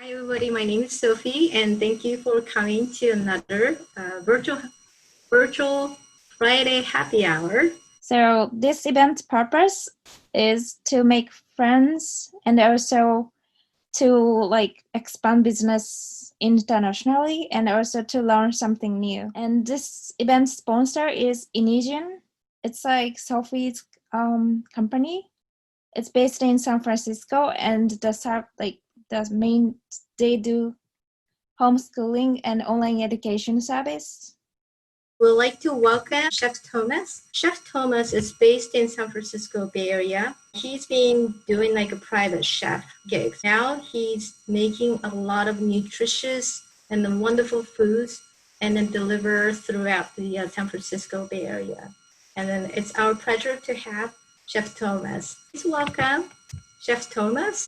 Hi, everybody. My name is Sophie, and thank you for coming to another virtual Friday happy hour. So this event's purpose is to make friends and also to expand business internationally and also to learn something new. And this event sponsor is Inesian. It's like Sophie's company. It's based in San Francisco, and they do homeschooling and online education service. We'd like to welcome Chef Thomas. Chef Thomas is based in San Francisco Bay Area. He's been doing like a private chef gigs. Now he's making a lot of nutritious and wonderful foods and then deliver throughout the San Francisco Bay Area. And then it's our pleasure to have Chef Thomas. Please welcome Chef Thomas.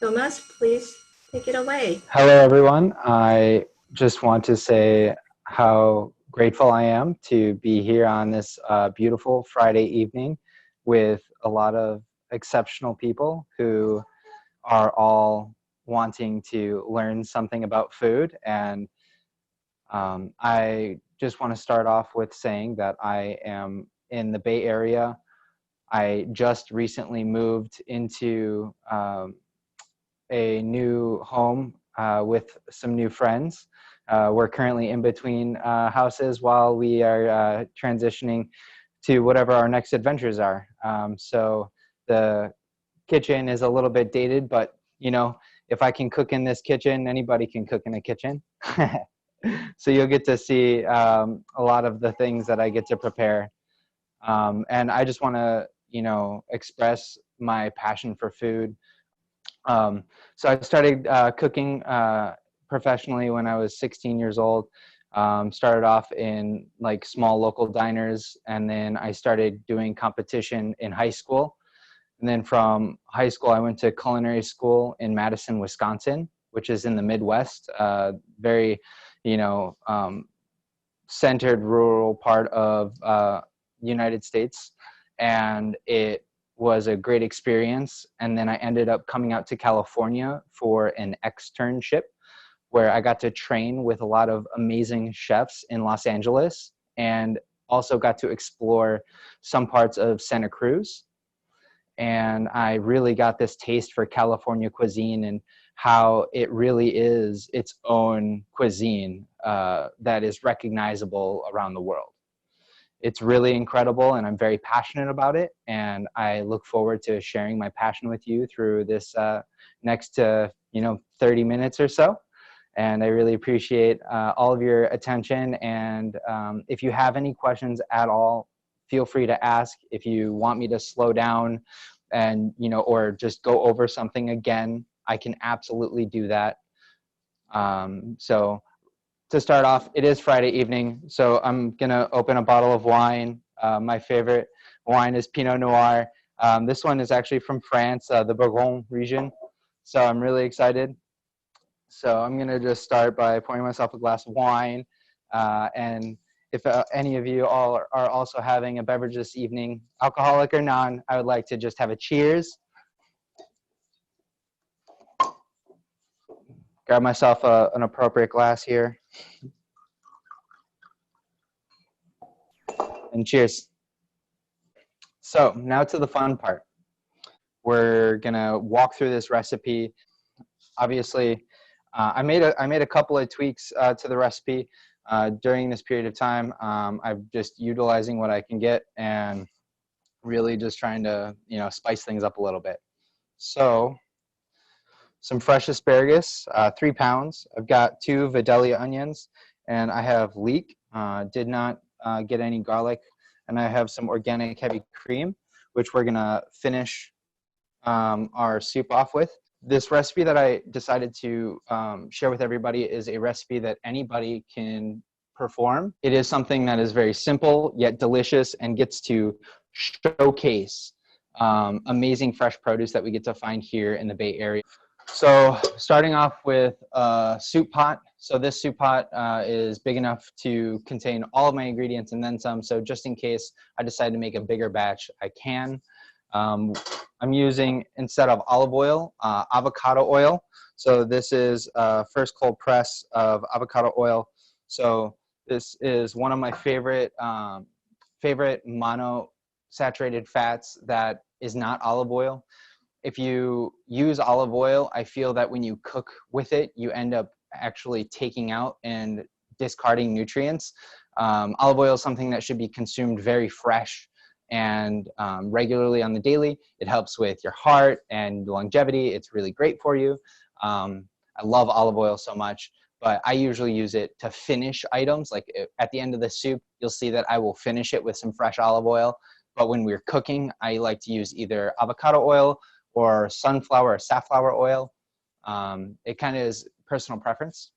Thomas, please take it away. Hello, everyone. I just want to say how grateful I am to be here on this beautiful Friday evening with a lot of exceptional people who are all wanting to learn something about food. And I just want to start off with saying that I am in the Bay Area. I just recently moved into a new home with some new friends. We're currently in between houses while we are transitioning to whatever our next adventures are. So the kitchen is a little bit dated, but you know, if I can cook in this kitchen, anybody can cook in a kitchen. So you'll get to see a lot of the things that I get to prepare. And I just want to, express my passion for food. So I started cooking professionally when I was 16 years old. Started off in like small local diners, and then I started doing competition in high school. And then from high school, I went to culinary school in Madison, Wisconsin, which is in the Midwest, very, centered rural part of the United States. And it was a great experience. And then I ended up coming out to California for an externship where I got to train with a lot of amazing chefs in Los Angeles, and also got to explore some parts of Santa Cruz. And I really got this taste for California cuisine and how it really is its own cuisine that is recognizable around the world. It's really incredible, and I'm very passionate about it. And I look forward to sharing my passion with you through this next 30 minutes or so. And I really appreciate all of your attention. And if you have any questions at all, feel free to ask. If you want me to slow down and, or just go over something again, I can absolutely do that. So to start off, it is Friday evening, so I'm gonna open a bottle of wine. My favorite wine is Pinot Noir. This one is actually from France, the Bourgogne region. So I'm really excited. So I'm gonna just start by pouring myself a glass of wine. And if any of you all are also having a beverage this evening, alcoholic or non, I would like to just have a cheers. Grab myself an appropriate glass here. And cheers. So now to the fun part. We're gonna walk through this recipe. Obviously, I made a couple of tweaks to the recipe during this period of time. I'm just utilizing what I can get and really just trying to spice things up a little bit. So some fresh asparagus, 3 pounds. I've got 2 Vidalia onions, and I have leek. Did not get any garlic, and I have some organic heavy cream, which we're gonna finish our soup off with. This recipe that I decided to share with everybody is a recipe that anybody can perform. It is something that is very simple yet delicious and gets to showcase amazing fresh produce that we get to find here in the Bay Area. So starting off with a soup pot. So this soup pot is big enough to contain all of my ingredients and then some. So just in case I decide to make a bigger batch, I can. I'm using, instead of olive oil, avocado oil. So this is first cold press of avocado oil. So this is one of my favorite monosaturated fats that is not olive oil. If you use olive oil, I feel that when you cook with it, you end up actually taking out and discarding nutrients. Olive oil is something that should be consumed very fresh and regularly on the daily. It helps with your heart and longevity. It's really great for you. I love olive oil so much, but I usually use it to finish items. Like at the end of the soup, you'll see that I will finish it with some fresh olive oil. But when we're cooking, I like to use either avocado oil or sunflower or safflower oil. It kind of is personal preference.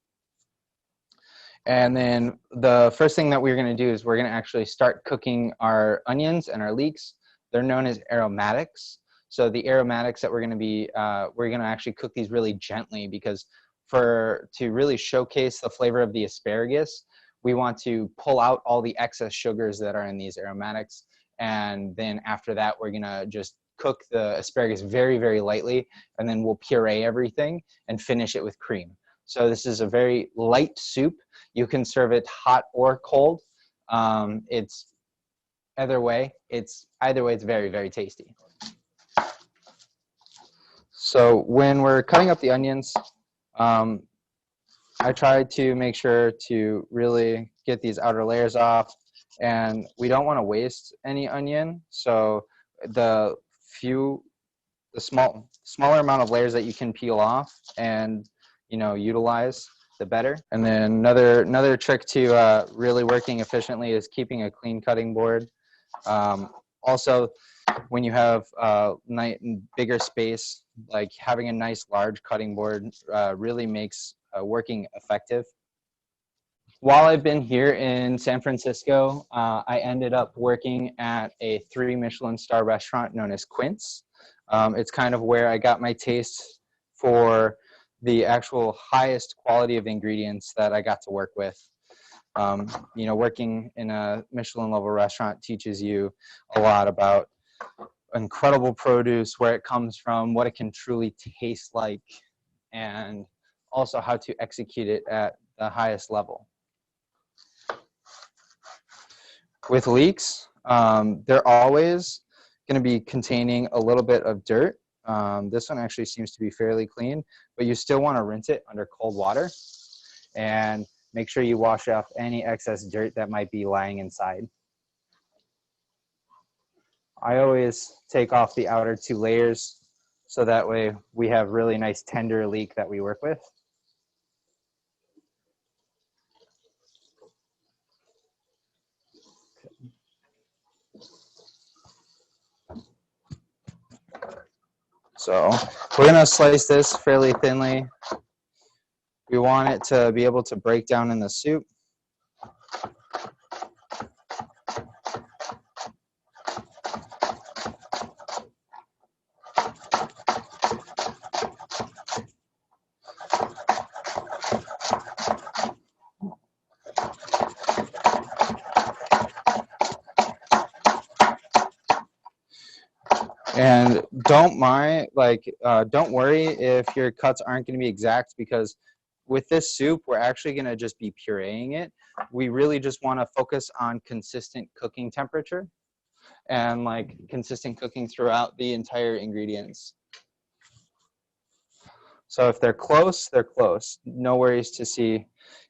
And then the first thing that we're going to do is we're going to actually start cooking our onions and our leeks. They're known as aromatics. So the aromatics that we're going to actually cook these really gently, because to really showcase the flavor of the asparagus, we want to pull out all the excess sugars that are in these aromatics. And then after that, we're going to just cook the asparagus very, very lightly, and then we'll puree everything and finish it with cream. So this is a very light soup. You can serve it hot or cold. It's either way. It's very, very tasty. So when we're cutting up the onions, I try to make sure to really get these outer layers off, and we don't want to waste any onion. So the smaller amount of layers that you can peel off and utilize, the better. And then another trick to really working efficiently is keeping a clean cutting board. Also, when you have bigger space, like having a nice large cutting board really makes working effective. While I've been here in San Francisco, I ended up working at a 3 Michelin star restaurant known as Quince. It's kind of where I got my taste for the actual highest quality of ingredients that I got to work with. Working in a Michelin level restaurant teaches you a lot about incredible produce, where it comes from, what it can truly taste like, and also how to execute it at the highest level. With leeks, they're always going to be containing a little bit of dirt. This one actually seems to be fairly clean, but you still want to rinse it under cold water and make sure you wash off any excess dirt that might be lying inside. I always take off the outer 2 layers so that way we have really nice tender leek that we work with. So we're going to slice this fairly thinly. We want it to be able to break down in the soup. And don't worry if your cuts aren't going to be exact, because with this soup, we're actually going to just be pureeing it. We really just want to focus on consistent cooking temperature and consistent cooking throughout the entire ingredients. So if they're close, they're close. No worries to see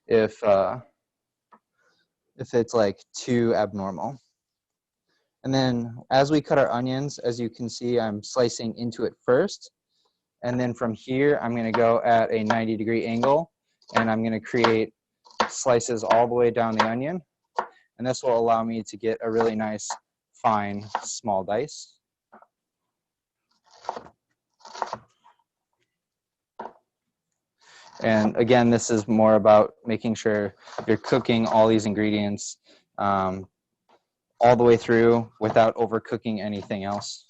if it's too abnormal. And then as we cut our onions, as you can see, I'm slicing into it first. And then from here, I'm going to go at a 90-degree angle, and I'm going to create slices all the way down the onion. And this will allow me to get a really nice, fine, small dice. And again, this is more about making sure you're cooking all these ingredients all the way through without overcooking anything else.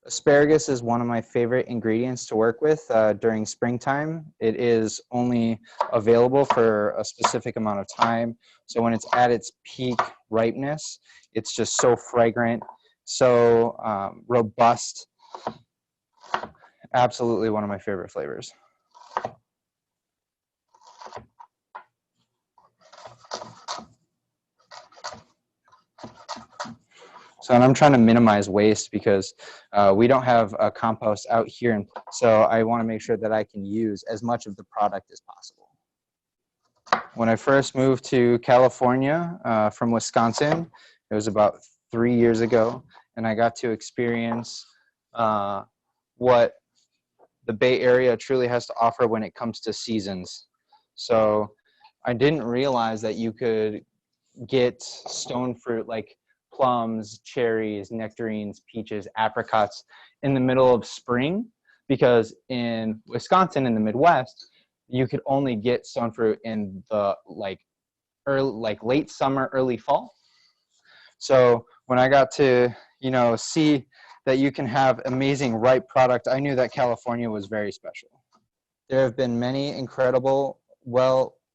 Asparagus is one of my favorite ingredients to work with during springtime. It is only available for a specific amount of time. So when it's at its peak ripeness, it's just so fragrant, so robust. Absolutely one of my favorite flavors. So, and I'm trying to minimize waste because we don't have a compost out here. So I want to make sure that I can use as much of the product as possible. When I first moved to California from Wisconsin, it was about 3 years ago, and I got to experience what the Bay Area truly has to offer when it comes to seasons. So I didn't realize that you could get stone fruit like plums, cherries, nectarines, peaches, apricots in the middle of spring, because in Wisconsin in the Midwest, you could only get stone fruit in the late summer, early fall. So when I got to, see that you can have amazing ripe product, I knew that California was very special. There have been many incredible,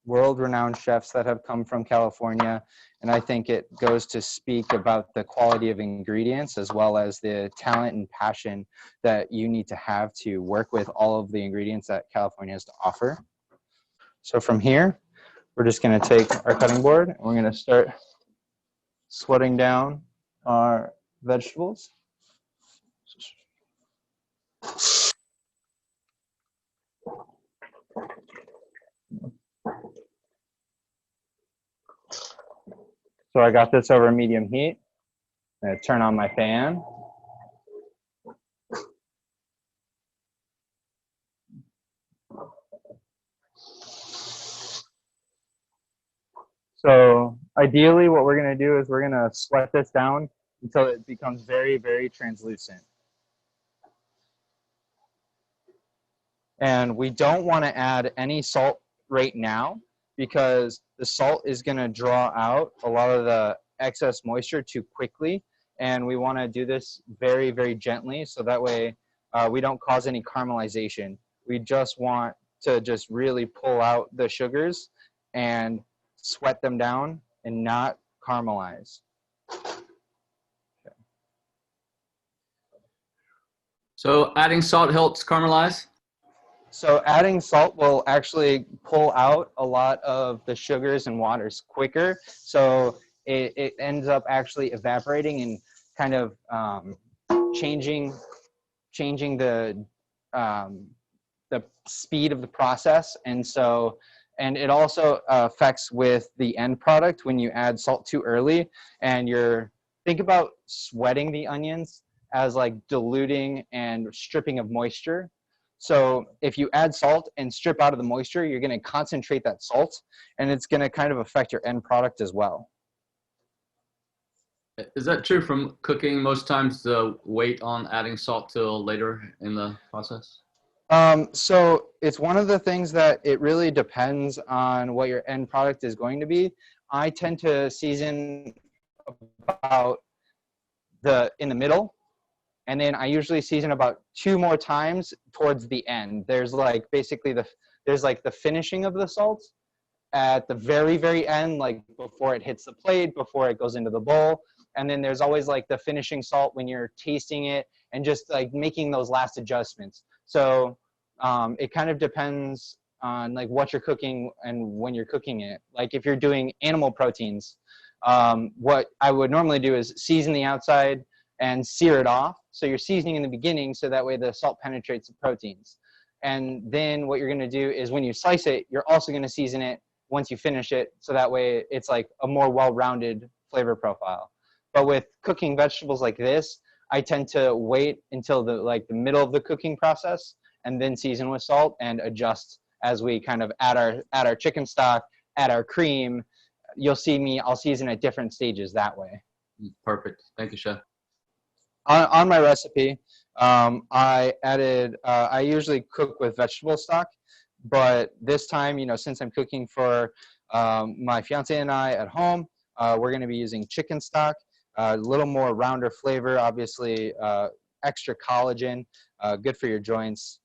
world-renowned chefs that have come from California, and I think it goes to speak about the quality of ingredients as well as the talent and passion that you need to have to work with all of the ingredients that California has to offer. So from here, we're just going to take our cutting board and we're going to start sweating down our vegetables. So I got this over medium heat. I'm going to turn on my fan. So ideally what we're going to do is we're going to sweat this down until it becomes very, very translucent. And we don't want to add any salt right now because the salt is going to draw out a lot of the excess moisture too quickly. And we want to do this very, very gently so that way we don't cause any caramelization. We just want to just really pull out the sugars and sweat them down and not caramelize. So adding salt helps caramelize? So adding salt will actually pull out a lot of the sugars and waters quicker. So it ends up actually evaporating and kind of changing the speed of the process. And it also affects with the end product when you add salt too early. And think about sweating the onions as like diluting and stripping of moisture. So if you add salt and strip out of the moisture, you're going to concentrate that salt, and it's going to kind of affect your end product as well. Is that true from cooking? Most times the wait on adding salt till later in the process? So it's one of the things that it really depends on what your end product is going to be. I tend to season about in the middle. And then I usually season about 2 more times towards the end. There's like basically there's like the finishing of the salt at the very, very end, like before it hits the plate, before it goes into the bowl. And then there's always like the finishing salt when you're tasting it and just like making those last adjustments. So it kind of depends on like what you're cooking and when you're cooking it. Like if you're doing animal proteins, what I would normally do is season the outside and sear it off. So you're seasoning in the beginning so that way the salt penetrates the proteins. And then what you're going to do is when you slice it, you're also going to season it once you finish it so that way it's like a more well-rounded flavor profile. But with cooking vegetables like this, I tend to wait until the middle of the cooking process and then season with salt and adjust as we kind of add our chicken stock, add our cream. You'll see I'll season at different stages that way. Perfect. Thank you, Chef. On my recipe, I added, I usually cook with vegetable stock, but this time, since I'm cooking for my fiance and I at home, we're going to be using chicken stock, a little more rounder flavor, obviously extra collagen, good for your joints.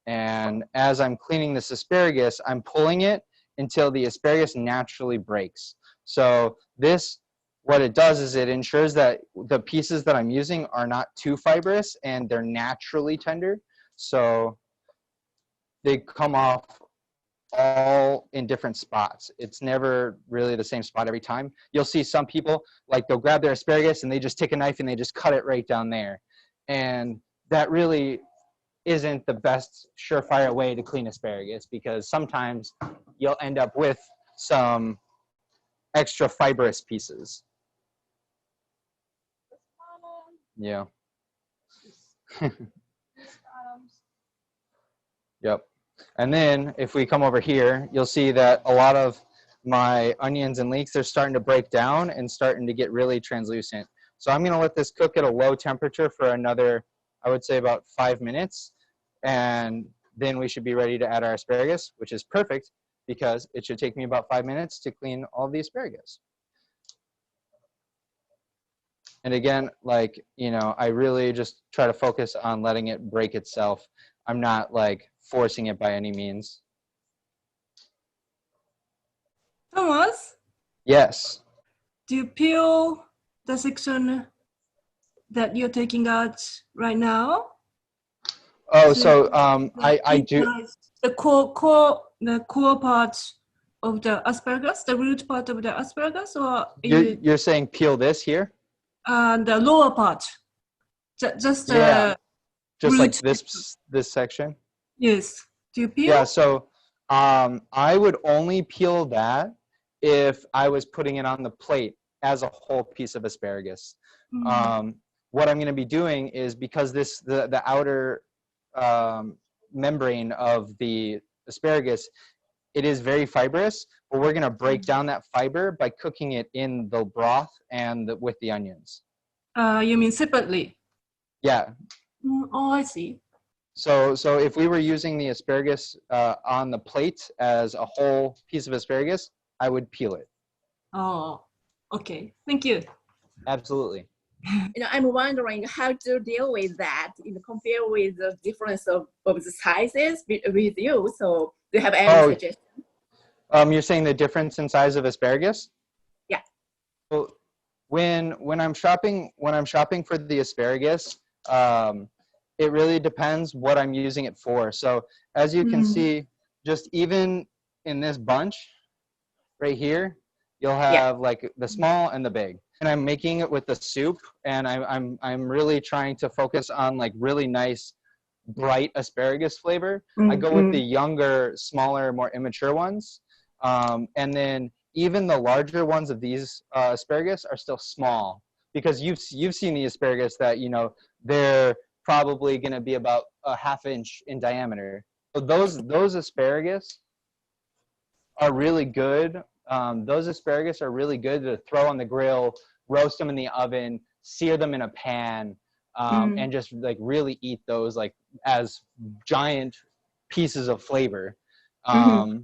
And as I'm cleaning this asparagus, I'm pulling it until the asparagus naturally breaks. So this, what it does is it ensures that the pieces that I'm using are not too fibrous and they're naturally tender. So they come off all in different spots. It's never really the same spot every time. You'll see some people, like they'll grab their asparagus and they just take a knife and they just cut it right down there. And that really isn't the best surefire way to clean asparagus, because sometimes you'll end up with some extra fibrous pieces. Yeah. Yep. And then if we come over here, you'll see that a lot of my onions and leeks, they're starting to break down and starting to get really translucent. So I'm going to let this cook at a low temperature for another, I would say, about 5 minutes. And then we should be ready to add our asparagus, which is perfect because it should take me about 5 minutes to clean all the asparagus. And again, like, you know, I really just try to focus on letting it break itself. I'm not like forcing it by any means. Thomas, Yes. do you peel the section that you're taking out right now? Oh, so I do. The core part of the asparagus, the root part of the asparagus, or You're saying peel this here? The lower part, just Yeah. Just like root. this section? Yes. Do you peel? Yeah, so I would only peel that if I was putting it on the plate as a whole piece of asparagus. What I'm going to be doing is, because the outer membrane of the asparagus, it is very fibrous, but we're going to break down that fiber by cooking it in the broth and with the onions. You mean separately? Yeah. Oh, I see. So if we were using the asparagus on the plate as a whole piece of asparagus, I would peel it. Oh, okay. Thank you. Absolutely. You know, I'm wondering how to deal with that, you know, compare with the difference of the sizes with you. So do you have any suggestions? You're saying the difference in size of asparagus? Yeah. Well, when I'm shopping for the asparagus, it really depends what I'm using it for. So as you can see, just even in this bunch right here, you'll have like the small and the big. And I'm making it with the soup, and I'm really trying to focus on like really nice, bright asparagus flavor. I go with the younger, smaller, more immature ones. And then even the larger ones of these asparagus are still small, because you've seen the asparagus that, you know, they're probably going to be about a ½ inch in diameter. So those asparagus are really good. Those asparagus are really good to throw on the grill, roast them in the oven, sear them in a pan, and just like really eat those like as giant pieces of flavor. And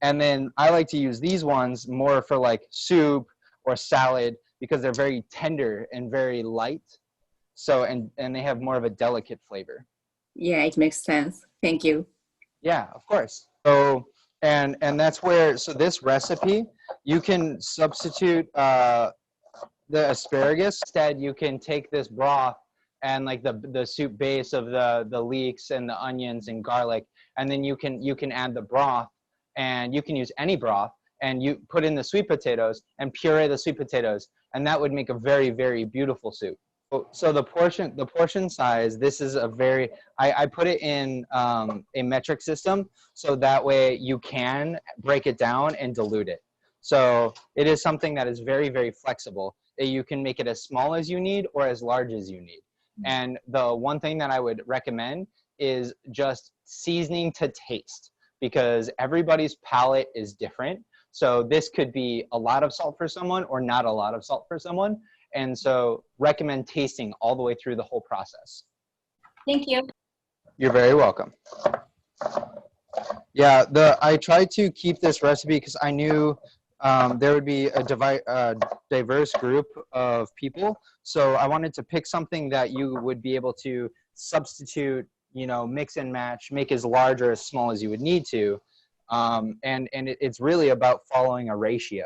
then I like to use these ones more for like soup or salad, because they're very tender and very light. So, and they have more of a delicate flavor. Yeah, it makes sense. Thank you. Yeah, of course. So, and that's where, so this recipe, you can substitute the asparagus. Instead, you can take this broth and like the soup base of the leeks and the onions and garlic, and then you can add the broth, and you can use any broth, and you put in the sweet potatoes and puree the sweet potatoes, and that would make a very, very beautiful soup. So the portion size, this is a very, I put it in a metric system, so that way you can break it down and dilute it. So it is something that is very, very flexible. You can make it as small as you need or as large as you need. And the one thing that I would recommend is just seasoning to taste, because everybody's palate is different. So this could be a lot of salt for someone or not a lot of salt for someone. And so recommend tasting all the way through the whole process. Thank you. You're very welcome. Yeah, I tried to keep this recipe because I knew there would be a diverse group of people. So I wanted to pick something that you would be able to substitute, you know, mix and match, make as large or as small as you would need to. It's really about following a ratio.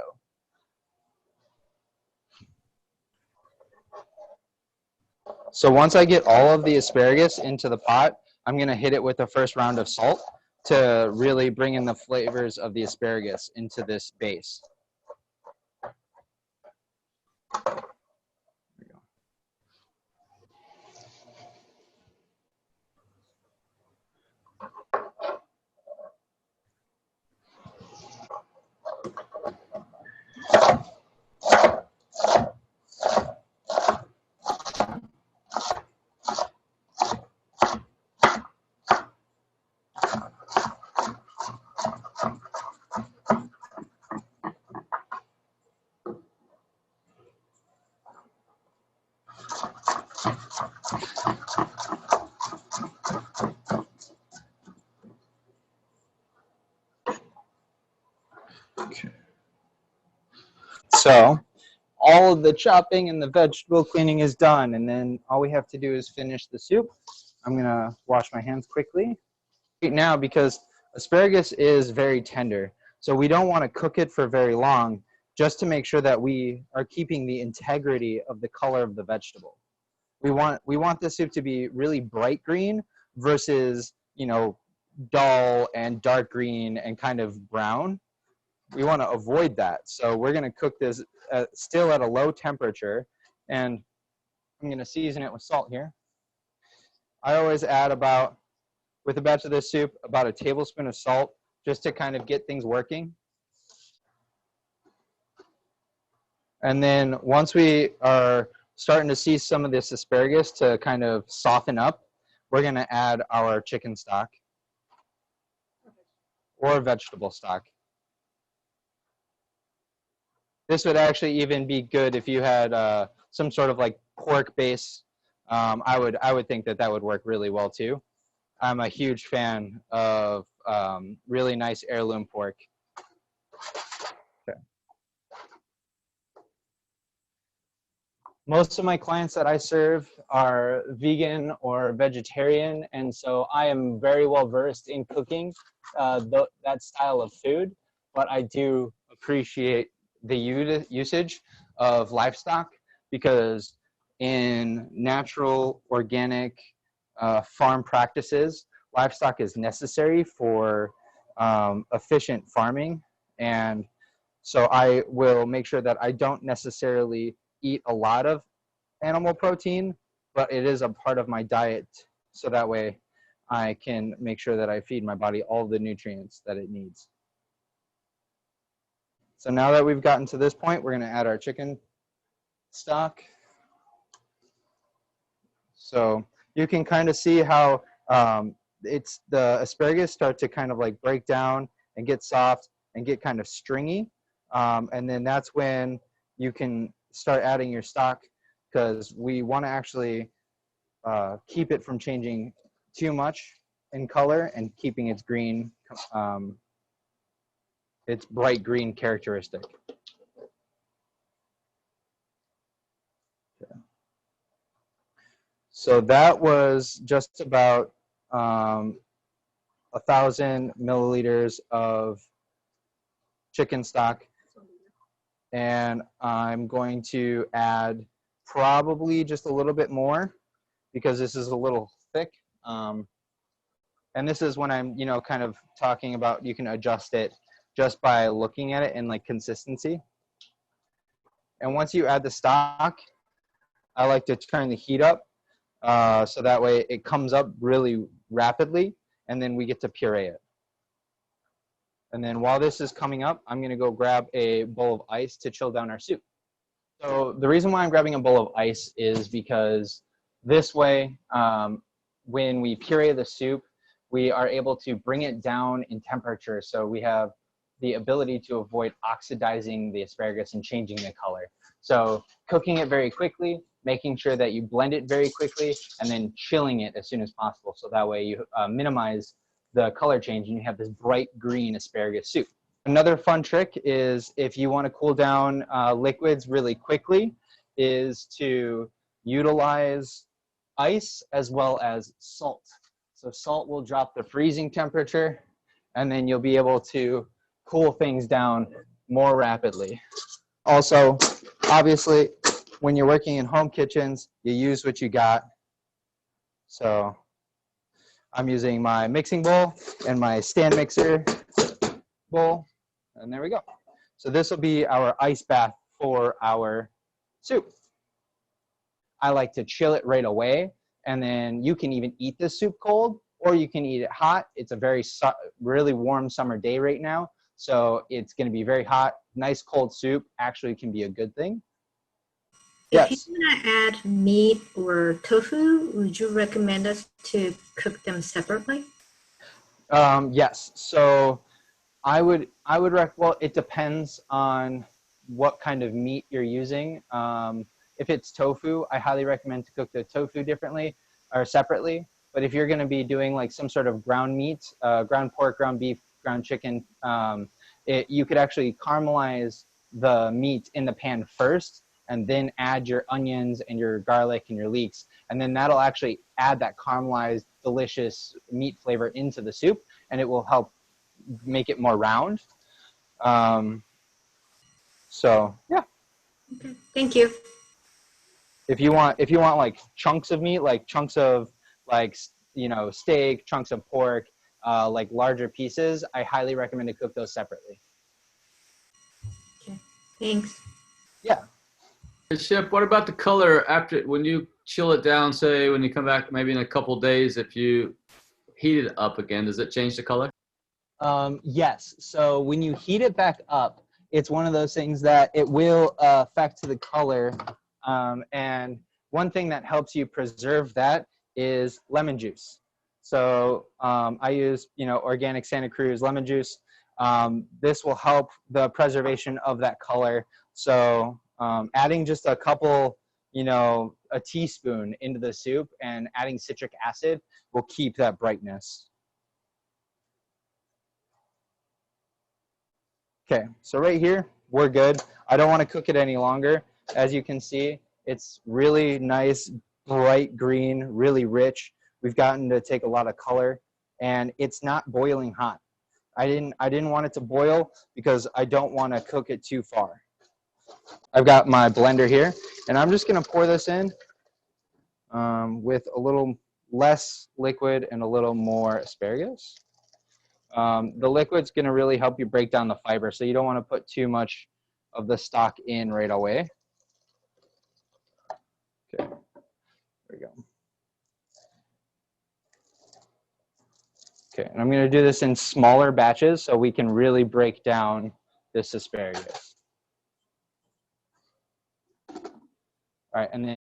So once I get all of the asparagus into the pot, I'm gonna hit it with the first round of salt to really bring in the flavors of the asparagus into this base. So all of the chopping and the vegetable cleaning is done, and then all we have to do is finish the soup. I'm gonna wash my hands quickly right now because asparagus is very tender, so we don't want to cook it for very long, just to make sure that we are keeping the integrity of the color of the vegetable. We want the soup to be really bright green versus, you know, dull and dark green and kind of brown. We want to avoid that. So we're going to cook this still at a low temperature, and I'm going to season it with salt here. I always add about, with a batch of this soup, about a tablespoon of salt just to kind of get things working. And then once we are starting to see some of this asparagus to kind of soften up, we're going to add our chicken stock or vegetable stock. This would actually even be good if you had some sort of like pork base. I would think that that would work really well too. I'm a huge fan of really nice heirloom pork. Okay. Most of my clients that I serve are vegan or vegetarian, and so I am very well versed in cooking that style of food, but I do appreciate the usage of livestock, because in natural organic farm practices, livestock is necessary for efficient farming. And so I will make sure that I don't necessarily eat a lot of animal protein, but it is a part of my diet, so that way I can make sure that I feed my body all the nutrients that it needs. So now that we've gotten to this point, we're going to add our chicken stock. So you can kind of see how it's the asparagus start to kind of like break down and get soft and get kind of stringy. And then that's when you can start adding your stock, because we want to actually keep it from changing too much in color and keeping its green, its bright green characteristic. Okay. So that was just about 1,000 milliliters of chicken stock. And I'm going to add probably just a little bit more, because this is a little thick. And this is when I'm, you know, kind of talking about you can adjust it just by looking at it in like consistency. And once you add the stock, I like to turn the heat up so that way it comes up really rapidly, and then we get to puree it. And then while this is coming up, I'm gonna go grab a bowl of ice to chill down our soup. So the reason why I'm grabbing a bowl of ice is because this way, when we puree the soup, we are able to bring it down in temperature, so we have the ability to avoid oxidizing the asparagus and changing the color. So cooking it very quickly, making sure that you blend it very quickly, and then chilling it as soon as possible, so that way you minimize the color change and you have this bright green asparagus soup. Another fun trick is if you want to cool down liquids really quickly is to utilize ice as well as salt. So salt will drop the freezing temperature and then you'll be able to cool things down more rapidly. Also, obviously, when you're working in home kitchens, you use what you got. So I'm using my mixing bowl and my stand mixer bowl. And there we go. So this will be our ice bath for our soup. I like to chill it right away. And then you can even eat this soup cold or you can eat it hot. It's a really warm summer day right now. So it's going to be very hot. Nice cold soup actually can be a good thing. If Yes. you want to add meat or tofu, would you recommend us to cook them separately? Yes. So well, it depends on what kind of meat you're using. If it's tofu, I highly recommend to cook the tofu differently or separately. But if you're going to be doing like some sort of ground meat, ground pork, ground beef, ground chicken, you could actually caramelize the meat in the pan first and then add your onions and your garlic and your leeks. And then that'll actually add that caramelized, delicious meat flavor into the soup, and it will help make it more round. So yeah. Okay, thank you. If you want like chunks of meat, like chunks of like, you know, steak, chunks of pork, like larger pieces, I highly recommend to cook those separately. Okay, thanks. Yeah. Hey, Chef, what about the color after when you chill it down? Say when you come back, maybe in a couple days, if you heat it up again, does it change the color? Yes. So when you heat it back up, it's one of those things that it will affect the color. And one thing that helps you preserve that is lemon juice. So I use, you know, organic Santa Cruz lemon juice. This will help the preservation of that color. So adding just a couple, you know, a teaspoon into the soup and adding citric acid will keep that brightness. Okay, so right here, we're good. I don't want to cook it any longer. As you can see, it's really nice, bright green, really rich. We've gotten to take a lot of color, and it's not boiling hot. I didn't want it to boil because I don't want to cook it too far. I've got my blender here, and I'm just going to pour this in with a little less liquid and a little more asparagus. The liquid's going to really help you break down the fiber, so you don't want to put too much of the stock in right away. Okay, there we go. Okay, and I'm going to do this in smaller batches so we can really break down this asparagus. All right, and then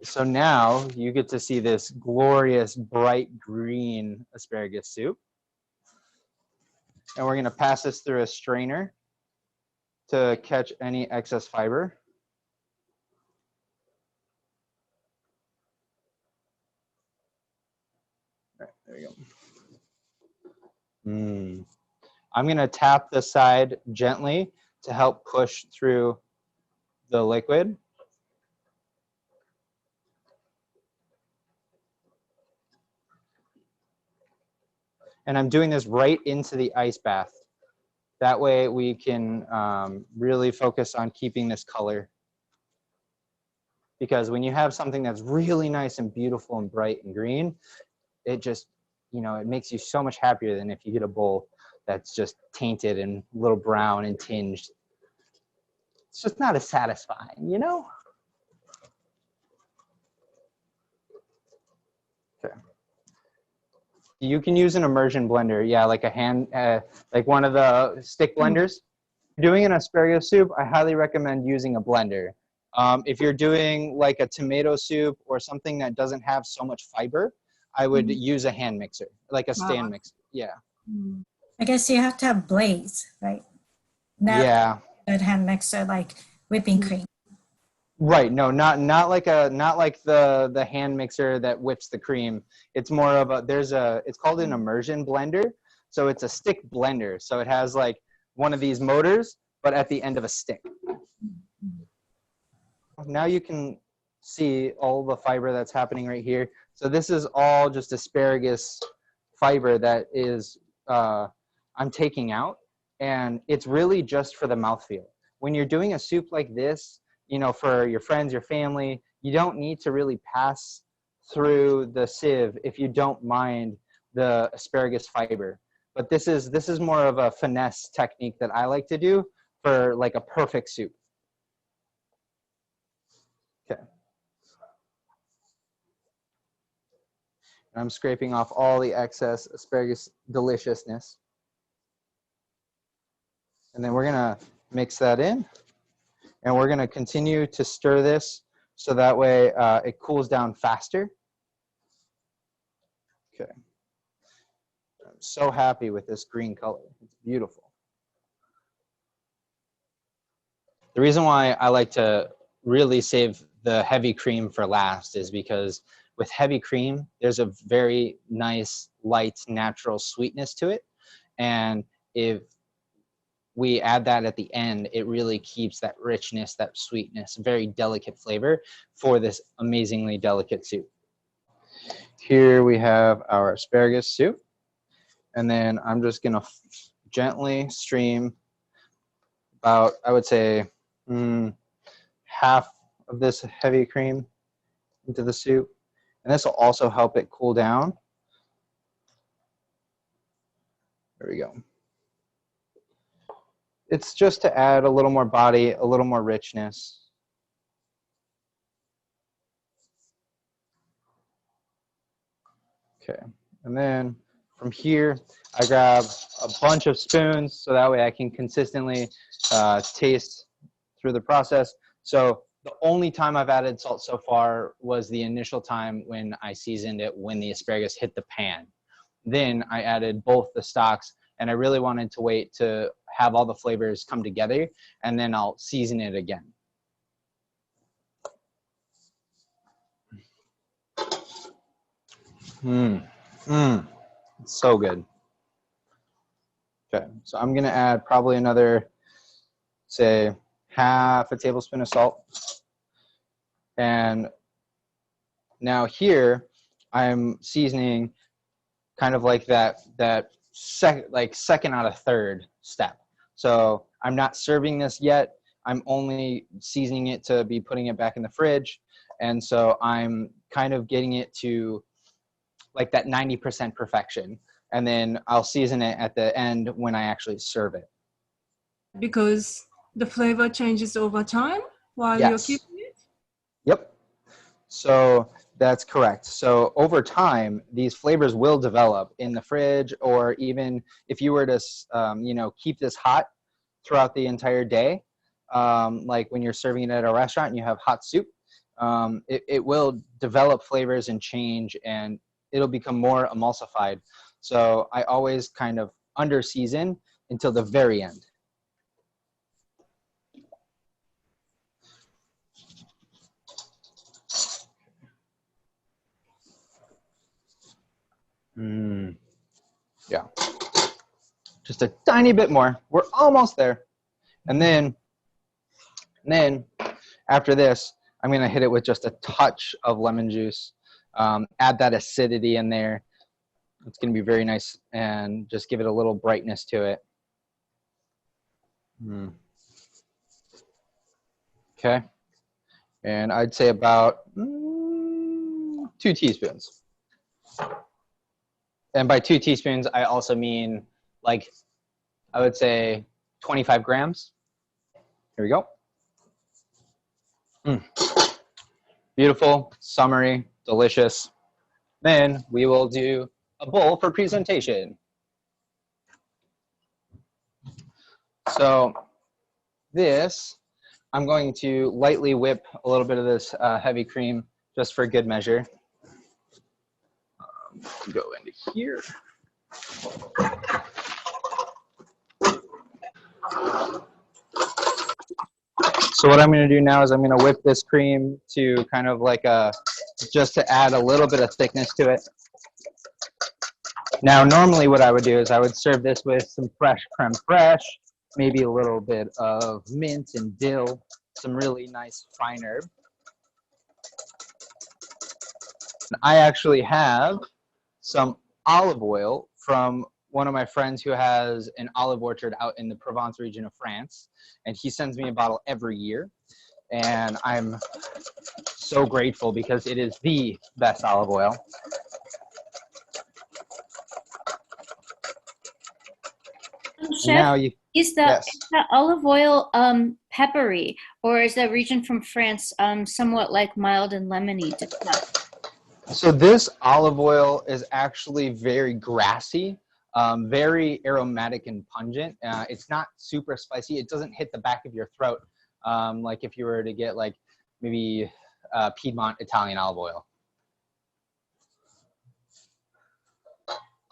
so now you get to see this glorious bright green asparagus soup. And we're going to pass this through a strainer to catch any excess fiber. All right, there we go. I'm going to tap the side gently to help push through the liquid. And I'm doing this right into the ice bath. That way we can really focus on keeping this color. Because when you have something that's really nice and beautiful and bright and green, it just, you know, it makes you so much happier than if you get a bowl that's just tainted and a little brown and tinged. It's just not as satisfying, you know? Okay. You can use an immersion blender, yeah, like a hand, like one of the stick blenders. Doing an asparagus soup, I highly recommend using a blender. If you're doing like a tomato soup or something that doesn't have so much fiber, I would use a hand mixer, like a stand mixer. Yeah. I guess you have to have blades, right? Not Yeah. a hand mixer like whipping cream. Right. No, not like the hand mixer that whips the cream. It's more of a it's called an immersion blender. So it's a stick blender. So it has like one of these motors, but at the end of a stick. Now you can see all the fiber that's happening right here. So this is all just asparagus fiber that is I'm taking out, and it's really just for the mouthfeel. When you're doing a soup like this, you know, for your friends, your family, you don't need to really pass through the sieve if you don't mind the asparagus fiber. But this is more of a finesse technique that I like to do for like a perfect soup. Okay. I'm scraping off all the excess asparagus deliciousness. And then we're gonna mix that in, and we're gonna continue to stir this so that way it cools down faster. Okay. I'm so happy with this green color. It's beautiful. The reason why I like to really save the heavy cream for last is because with heavy cream, there's a very nice, light, natural sweetness to it. And if we add that at the end, it really keeps that richness, that sweetness, very delicate flavor for this amazingly delicate soup. Here we have our asparagus soup. And then I'm just gonna gently stream about, I would say, half of this heavy cream into the soup. And this will also help it cool down. There we go. It's just to add a little more body, a little more richness. Okay, and then from here, I grab a bunch of spoons so that way I can consistently taste through the process. So the only time I've added salt so far was the initial time when I seasoned it when the asparagus hit the pan. Then I added both the stocks, and I really wanted to wait to have all the flavors come together, and then I'll season it again. It's so good. Okay, so I'm gonna add probably another, say, half a tablespoon of salt. And now here, I'm seasoning kind of like that second out of third step. So I'm not serving this yet. I'm only seasoning it to be putting it back in the fridge. And so I'm kind of getting it to like that 90% perfection. And then I'll season it at the end when I actually serve it. Because the flavor changes over time while you're keeping it? Yep. So that's correct. So over time, these flavors will develop in the fridge, or even if you were to, you know, keep this hot throughout the entire day, like when you're serving it at a restaurant and you have hot soup, it will develop flavors and change, and it'll become more emulsified. So I always kind of under season until the very end. Yeah, just a tiny bit more. We're almost there. And then after this, I'm gonna hit it with just a touch of lemon juice. Add that acidity in there. It's gonna be very nice, and just give it a little brightness to it. Okay, and I'd say about 2 teaspoons. And by 2 teaspoons, I also mean like, I would say 25 grams. Here we go. Beautiful, summery, delicious. Then we will do a bowl for presentation. So this, I'm going to lightly whip a little bit of this heavy cream just for good measure. Go into here. So what I'm going to do now is I'm going to whip this cream to kind of like just to add a little bit of thickness to it. Now, normally what I would do is I would serve this with some fresh creme fraiche, maybe a little bit of mint and dill, some really nice fine herb. I actually have some olive oil from one of my friends who has an olive orchard out in the Provence region of France, and he sends me a bottle every year, and I'm so grateful because it is the best olive oil. Chef, Now is yes. the olive oil peppery, or is the region from France somewhat like mild and lemony to taste? So this olive oil is actually very grassy, very aromatic and pungent. It's not super spicy. It doesn't hit the back of your throat like if you were to get like maybe Piedmont Italian olive oil.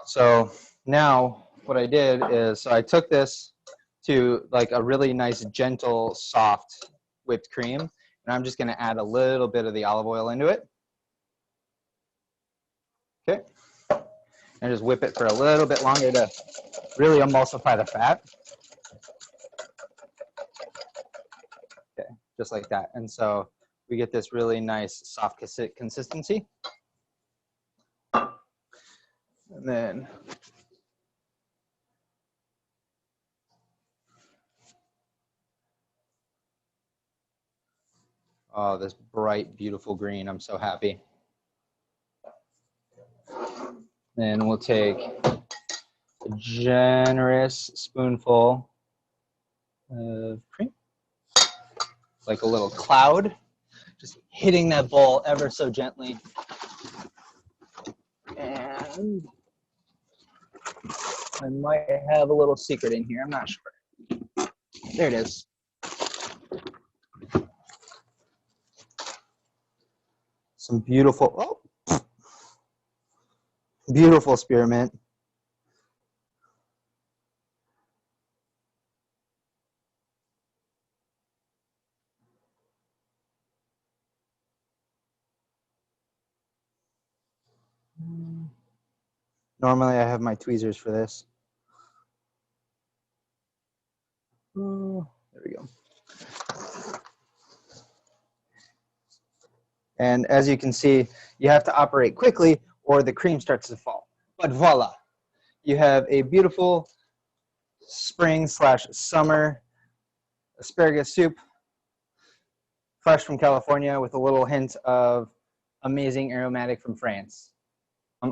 So now what I did is, so I took this to like a really nice, gentle, soft whipped cream, and I'm just going to add a little bit of the olive oil into it. Okay, and just whip it for a little bit longer to really emulsify the fat. Okay, just like that. And so we get this really nice soft consistency. And then oh, this bright, beautiful green. I'm so happy. Then we'll take a generous spoonful of cream, like a little cloud, just hitting that bowl ever so gently. And I might have a little secret in here, I'm not sure. There it is. Some beautiful, oh, beautiful spearmint. Normally I have my tweezers for this. Oh, there we go. And as you can see, you have to operate quickly or the cream starts to fall. But voila, you have a beautiful spring/summer asparagus soup, fresh from California with a little hint of amazing aromatic from France.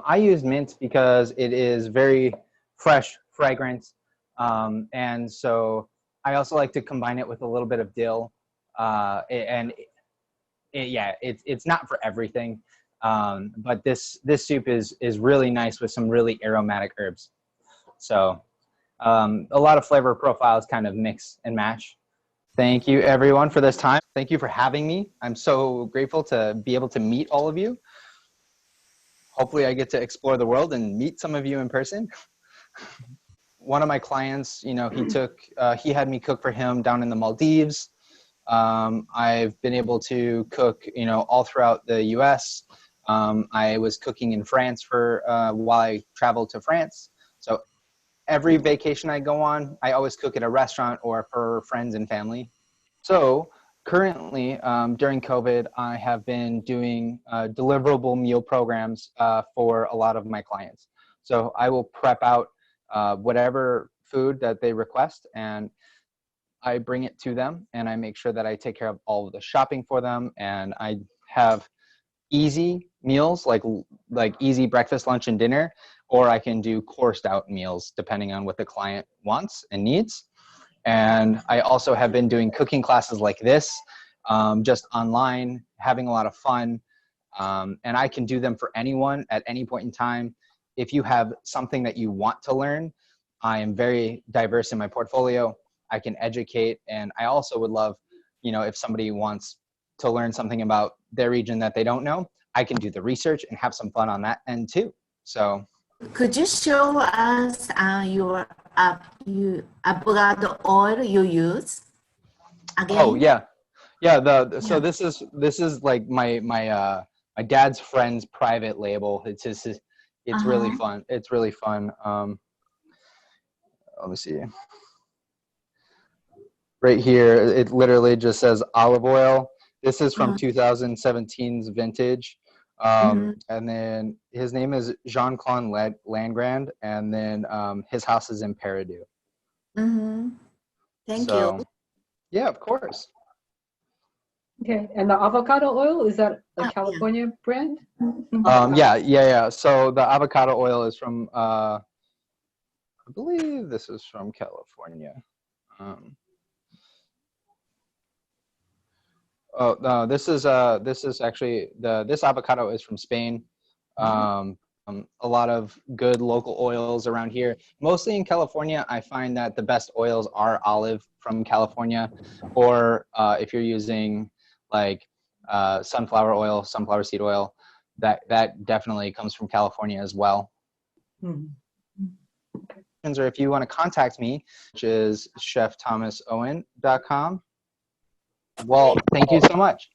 I use mint because it is very fresh, fragrant, and so I also like to combine it with a little bit of dill. Yeah, it's not for everything, but this soup is really nice with some really aromatic herbs. So a lot of flavor profiles kind of mix and match. Thank you everyone for this time. Thank you for having me. I'm so grateful to be able to meet all of you. Hopefully I get to explore the world and meet some of you in person. One of my clients, you know, he had me cook for him down in the Maldives. I've been able to cook, you know, all throughout the US. I was cooking in France for while I traveled to France. So every vacation I go on, I always cook at a restaurant or for friends and family. So currently, during COVID, I have been doing deliverable meal programs for a lot of my clients. So I will prep out whatever food that they request, and I bring it to them, and I make sure that I take care of all of the shopping for them, and I have easy meals like easy breakfast, lunch, and dinner, or I can do coursed out meals depending on what the client wants and needs. And I also have been doing cooking classes like this, just online, having a lot of fun. And I can do them for anyone at any point in time. If you have something that you want to learn, I am very diverse in my portfolio. I can educate, and I also would love, you know, if somebody wants to learn something about their region that they don't know, I can do the research and have some fun on that end too. So could you show us your avocado oil you use again? Oh yeah, Yeah, so this is like my dad's friend's private label. It's just it's really fun. It's really fun. Let me see. Right here, it literally just says olive oil. This is from 2017's vintage. And then his name is Jean-Claude Landgrand, and then his house is in Peridou. Thank you. Yeah, of course. Okay, and the avocado oil, is that a California brand? Yeah. So the avocado oil is from, I believe this is from California. Oh no, this is actually this avocado is from Spain. A lot of good local oils around here. Mostly in California, I find that the best oils are olive from California, or if you're using like sunflower oil, sunflower seed oil, that definitely comes from California as well. Or if you want to contact me, which is chefthomasowen.com. Well, thank you so much.